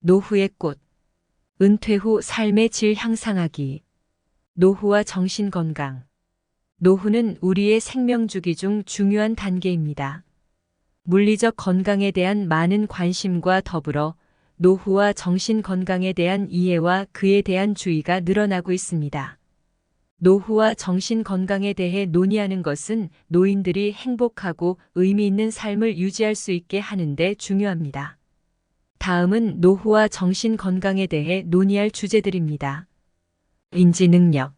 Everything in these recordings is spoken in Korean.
노후의 꽃. 은퇴 후 삶의 질 향상하기. 노후와 정신 건강. 노후는 우리의 생명주기 중 중요한 단계입니다. 물리적 건강에 대한 많은 관심과 더불어 노후와 정신 건강에 대한 이해와 그에 대한 주의가 늘어나고 있습니다. 노후와 정신 건강에 대해 논의하는 것은 노인들이 행복하고 의미 있는 삶을 유지할 수 있게 하는 데 중요합니다. 다음은 노후와 정신 건강에 대해 논의할 주제들입니다. 인지 능력.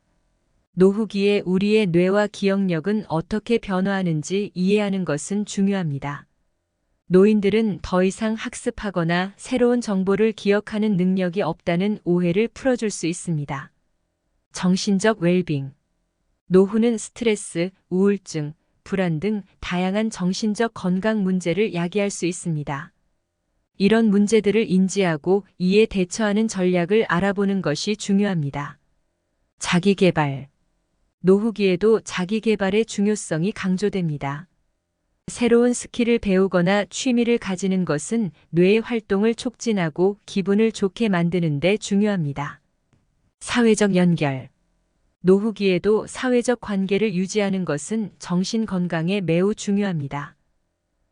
노후기에 우리의 뇌와 기억력은 어떻게 변화하는지 이해하는 것은 중요합니다. 노인들은 더 이상 학습하거나 새로운 정보를 기억하는 능력이 없다는 오해를 풀어줄 수 있습니다. 정신적 웰빙. 노후는 스트레스, 우울증, 불안 등 다양한 정신적 건강 문제를 야기할 수 있습니다. 이런 문제들을 인지하고 이에 대처하는 전략을 알아보는 것이 중요합니다. 자기계발. 노후기에도 자기계발의 중요성이 강조됩니다. 새로운 스킬을 배우거나 취미를 가지는 것은 뇌의 활동을 촉진하고 기분을 좋게 만드는 데 중요합니다. 사회적 연결. 노후기에도 사회적 관계를 유지하는 것은 정신 건강에 매우 중요합니다.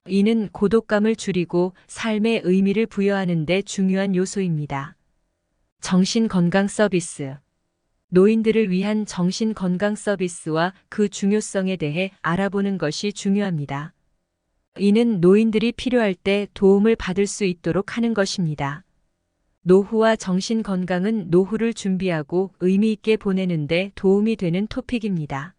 이는 고독감을 줄이고 삶의 의미를 부여하는 데 중요한 요소입니다. 정신건강 서비스. 노인들을 위한 정신건강 서비스와 그 중요성에 대해 알아보는 것이 중요합니다. 이는 노인들이 필요할 때 도움을 받을 수 있도록 하는 것입니다. 노후와 정신건강은 노후를 준비하고 의미 있게 보내는 데 도움이 되는 토픽입니다.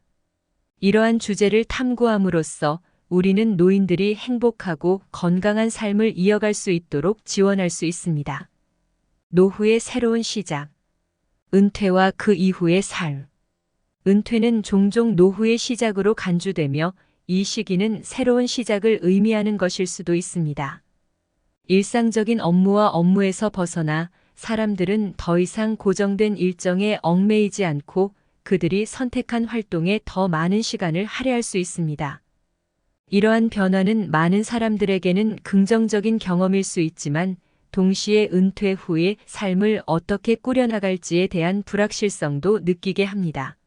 이러한 주제를 탐구함으로써 우리는 노인들이 행복하고 건강한 삶을 이어갈 수 있도록 지원할 수 있습니다. 노후의 새로운 시작. 은퇴와 그 이후의 삶. 은퇴는 종종 노후의 시작으로 간주되며 이 시기는 새로운 시작을 의미하는 것일 수도 있습니다. 일상적인 업무와 업무에서 벗어나 사람들은 더 이상 고정된 일정에 얽매이지 않고 그들이 선택한 활동에 더 많은 시간을 할애할 수 있습니다. 이러한 변화는 많은 사람들에게는 긍정적인 경험일 수 있지만 동시에 은퇴 후의 삶을 어떻게 꾸려나갈지에 대한 불확실성도 느끼게 합니다.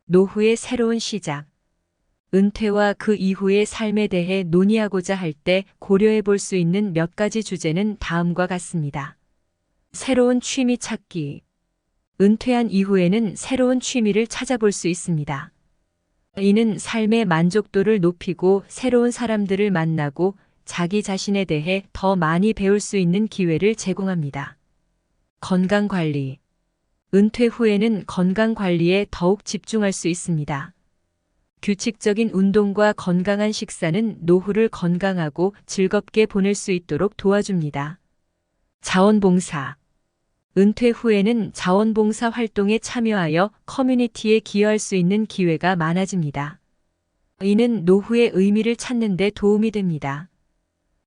노후의 새로운 시작. 은퇴와 그 이후의 삶에 대해 논의하고자 할 때 고려해 볼 수 있는 몇 가지 주제는 다음과 같습니다. 새로운 취미 찾기. 은퇴한 이후에는 새로운 취미를 찾아볼 수 있습니다. 이는 삶의 만족도를 높이고 새로운 사람들을 만나고 자기 자신에 대해 더 많이 배울 수 있는 기회를 제공합니다. 건강관리. 은퇴 후에는 건강관리에 더욱 집중할 수 있습니다. 규칙적인 운동과 건강한 식사는 노후를 건강하고 즐겁게 보낼 수 있도록 도와줍니다. 자원봉사. 은퇴 후에는 자원봉사 활동에 참여하여 커뮤니티에 기여할 수 있는 기회가 많아집니다. 이는 노후의 의미를 찾는 데 도움이 됩니다.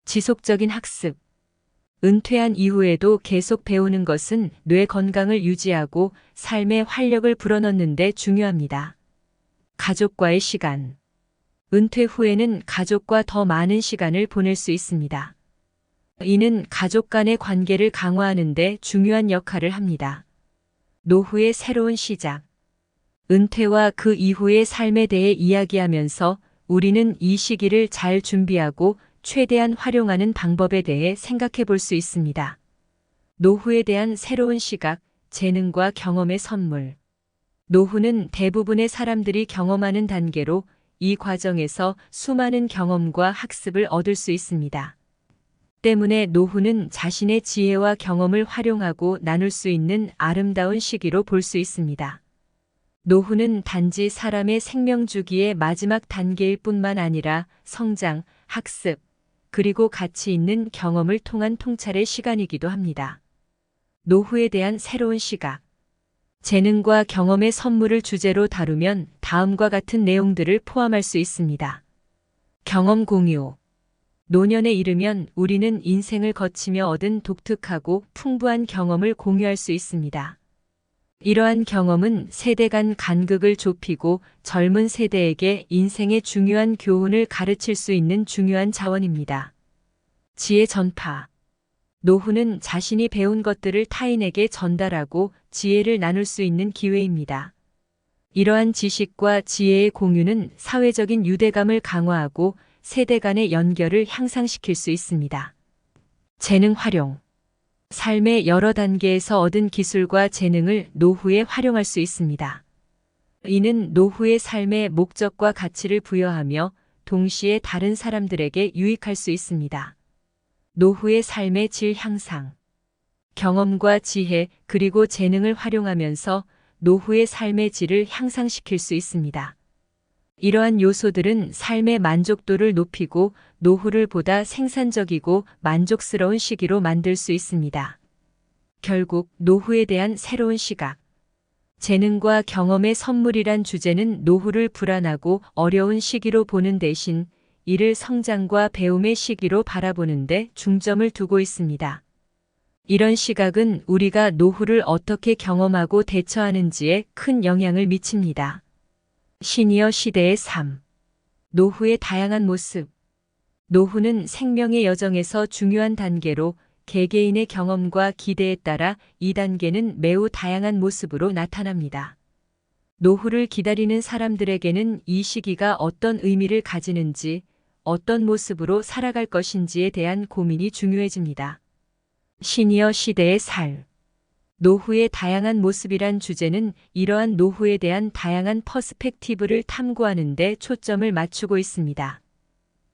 지속적인 학습. 은퇴한 이후에도 계속 배우는 것은 뇌 건강을 유지하고 삶의 활력을 불어넣는 데 중요합니다. 가족과의 시간. 은퇴 후에는 가족과 더 많은 시간을 보낼 수 있습니다. 이는 가족 간의 관계를 강화하는 데 중요한 역할을 합니다. 노후의 새로운 시작. 은퇴와 그 이후의 삶에 대해 이야기하면서 우리는 이 시기를 잘 준비하고 최대한 활용하는 방법에 대해 생각해 볼 수 있습니다. 노후에 대한 새로운 시각, 재능과 경험의 선물. 노후는 대부분의 사람들이 경험하는 단계로 이 과정에서 수많은 경험과 학습을 얻을 수 있습니다. 때문에 노후는 자신의 지혜와 경험을 활용하고 나눌 수 있는 아름다운 시기로 볼 수 있습니다. 노후는 단지 사람의 생명 주기의 마지막 단계일 뿐만 아니라 성장, 학습, 그리고 가치 있는 경험을 통한 통찰의 시간이기도 합니다. 노후에 대한 새로운 시각. 재능과 경험의 선물을 주제로 다루면 다음과 같은 내용들을 포함할 수 있습니다. 경험 공유. 노년에 이르면 우리는 인생을 거치며 얻은 독특하고 풍부한 경험을 공유할 수 있습니다. 이러한 경험은 세대 간 간극을 좁히고 젊은 세대에게 인생의 중요한 교훈을 가르칠 수 있는 중요한 자원입니다. 지혜 전파. 노후는 자신이 배운 것들을 타인에게 전달하고 지혜를 나눌 수 있는 기회입니다. 이러한 지식과 지혜의 공유는 사회적인 유대감을 강화하고 세대 간의 연결을 향상시킬 수 있습니다. 재능 활용. 삶의 여러 단계에서 얻은 기술과 재능을 노후에 활용할 수 있습니다. 이는 노후의 삶의 목적과 가치를 부여하며 동시에 다른 사람들에게 유익할 수 있습니다. 노후의 삶의 질 향상. 경험과 지혜 그리고 재능을 활용하면서 노후의 삶의 질을 향상시킬 수 있습니다. 이러한 요소들은 삶의 만족도를 높이고 노후를 보다 생산적이고 만족스러운 시기로 만들 수 있습니다. 결국 노후에 대한 새로운 시각. 재능과 경험의 선물이란 주제는 노후를 불안하고 어려운 시기로 보는 대신 이를 성장과 배움의 시기로 바라보는 데 중점을 두고 있습니다. 이런 시각은 우리가 노후를 어떻게 경험하고 대처하는지에 큰 영향을 미칩니다. 시니어 시대의 삶. 노후의 다양한 모습. 노후는 생명의 여정에서 중요한 단계로 개개인의 경험과 기대에 따라 이 단계는 매우 다양한 모습으로 나타납니다. 노후를 기다리는 사람들에게는 이 시기가 어떤 의미를 가지는지, 어떤 모습으로 살아갈 것인지에 대한 고민이 중요해집니다. 시니어 시대의 삶. 노후의 다양한 모습이란 주제는 이러한 노후에 대한 다양한 퍼스펙티브를 탐구하는 데 초점을 맞추고 있습니다.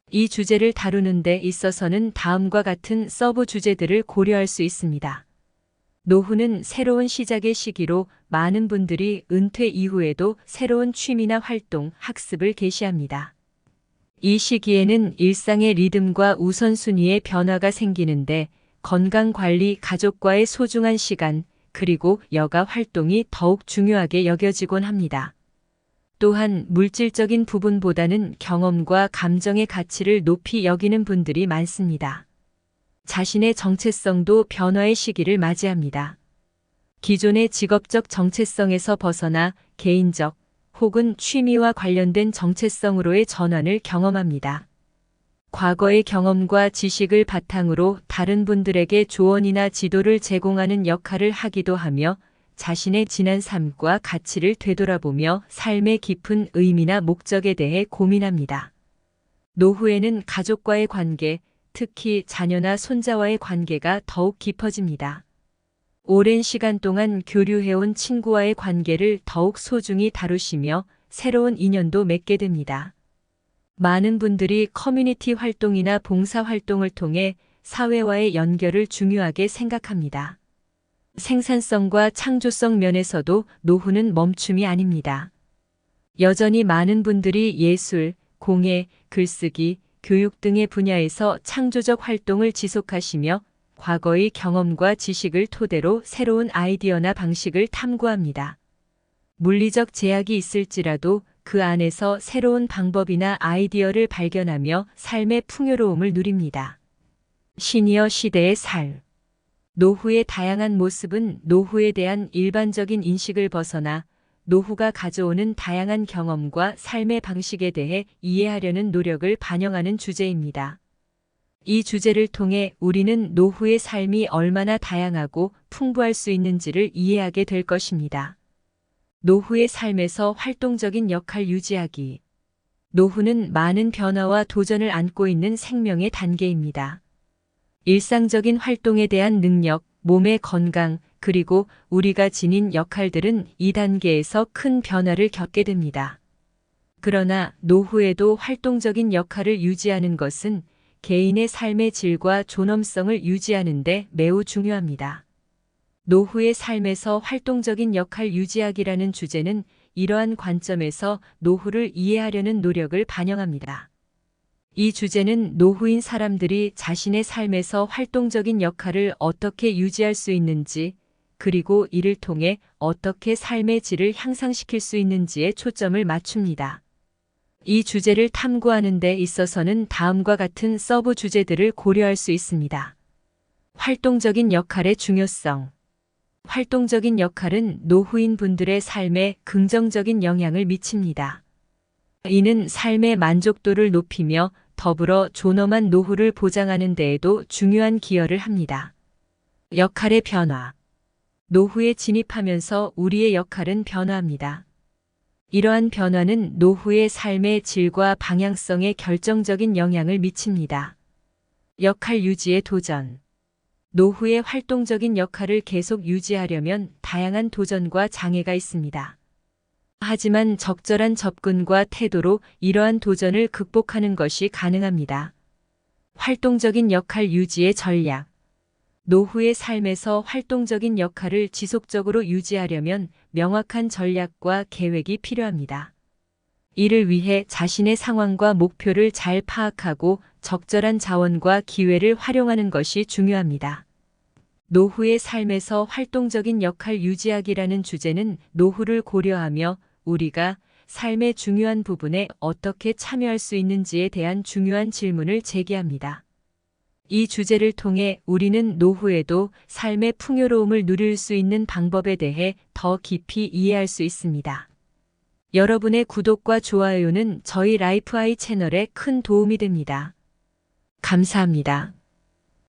이 주제를 다루는 데 있어서는 다음과 같은 서브 주제들을 고려할 수 있습니다. 노후는 새로운 시작의 시기로 많은 분들이 은퇴 이후에도 새로운 취미나 활동, 학습을 개시합니다. 이 시기에는 일상의 리듬과 우선순위의 변화가 생기는데 건강관리, 가족과의 소중한 시간, 그리고 여가 활동이 더욱 중요하게 여겨지곤 합니다. 또한 물질적인 부분보다는 경험과 감정의 가치를 높이 여기는 분들이 많습니다. 자신의 정체성도 변화의 시기를 맞이합니다. 기존의 직업적 정체성에서 벗어나 개인적 혹은 취미와 관련된 정체성으로의 전환을 경험합니다. 과거의 경험과 지식을 바탕으로 다른 분들에게 조언이나 지도를 제공하는 역할을 하기도 하며 자신의 지난 삶과 가치를 되돌아보며 삶의 깊은 의미나 목적에 대해 고민합니다. 노후에는 가족과의 관계, 특히 자녀나 손자와의 관계가 더욱 깊어집니다. 오랜 시간 동안 교류해온 친구와의 관계를 더욱 소중히 다루시며 새로운 인연도 맺게 됩니다. 많은 분들이 커뮤니티 활동이나 봉사 활동을 통해 사회와의 연결을 중요하게 생각합니다. 생산성과 창조성 면에서도 노후는 멈춤이 아닙니다. 여전히 많은 분들이 예술, 공예, 글쓰기, 교육 등의 분야에서 창조적 활동을 지속하시며 과거의 경험과 지식을 토대로 새로운 아이디어나 방식을 탐구합니다. 물리적 제약이 있을지라도 그 안에서 새로운 방법이나 아이디어를 발견하며 삶의 풍요로움을 누립니다. 시니어 시대의 삶. 노후의 다양한 모습은 노후에 대한 일반적인 인식을 벗어나 노후가 가져오는 다양한 경험과 삶의 방식에 대해 이해하려는 노력을 반영하는 주제입니다. 이 주제를 통해 우리는 노후의 삶이 얼마나 다양하고 풍부할 수 있는지를 이해하게 될 것입니다. 노후의 삶에서 활동적인 역할 유지하기. 노후는 많은 변화와 도전을 안고 있는 생명의 단계입니다. 일상적인 활동에 대한 능력, 몸의 건강, 그리고 우리가 지닌 역할들은 이 단계에서 큰 변화를 겪게 됩니다. 그러나 노후에도 활동적인 역할을 유지하는 것은 개인의 삶의 질과 존엄성을 유지하는 데 매우 중요합니다. 노후의 삶에서 활동적인 역할 유지하기라는 주제는 이러한 관점에서 노후를 이해하려는 노력을 반영합니다. 이 주제는 노후인 사람들이 자신의 삶에서 활동적인 역할을 어떻게 유지할 수 있는지, 그리고 이를 통해 어떻게 삶의 질을 향상시킬 수 있는지에 초점을 맞춥니다. 이 주제를 탐구하는 데 있어서는 다음과 같은 서브 주제들을 고려할 수 있습니다. 활동적인 역할의 중요성. 활동적인 역할은 노후인 분들의 삶에 긍정적인 영향을 미칩니다. 이는 삶의 만족도를 높이며 더불어 존엄한 노후를 보장하는 데에도 중요한 기여를 합니다. 역할의 변화. 노후에 진입하면서 우리의 역할은 변화합니다. 이러한 변화는 노후의 삶의 질과 방향성에 결정적인 영향을 미칩니다. 역할 유지의 도전. 노후의 활동적인 역할을 계속 유지하려면 다양한 도전과 장애가 있습니다. 하지만 적절한 접근과 태도로 이러한 도전을 극복하는 것이 가능합니다. 활동적인 역할 유지의 전략. 노후의 삶에서 활동적인 역할을 지속적으로 유지하려면 명확한 전략과 계획이 필요합니다. 이를 위해 자신의 상황과 목표를 잘 파악하고 적절한 자원과 기회를 활용하는 것이 중요합니다. 노후의 삶에서 활동적인 역할 유지하기라는 주제는 노후를 고려하며 우리가 삶의 중요한 부분에 어떻게 참여할 수 있는지에 대한 중요한 질문을 제기합니다. 이 주제를 통해 우리는 노후에도 삶의 풍요로움을 누릴 수 있는 방법에 대해 더 깊이 이해할 수 있습니다. 여러분의 구독과 좋아요는 저희 라이프아이 채널에 큰 도움이 됩니다. 감사합니다.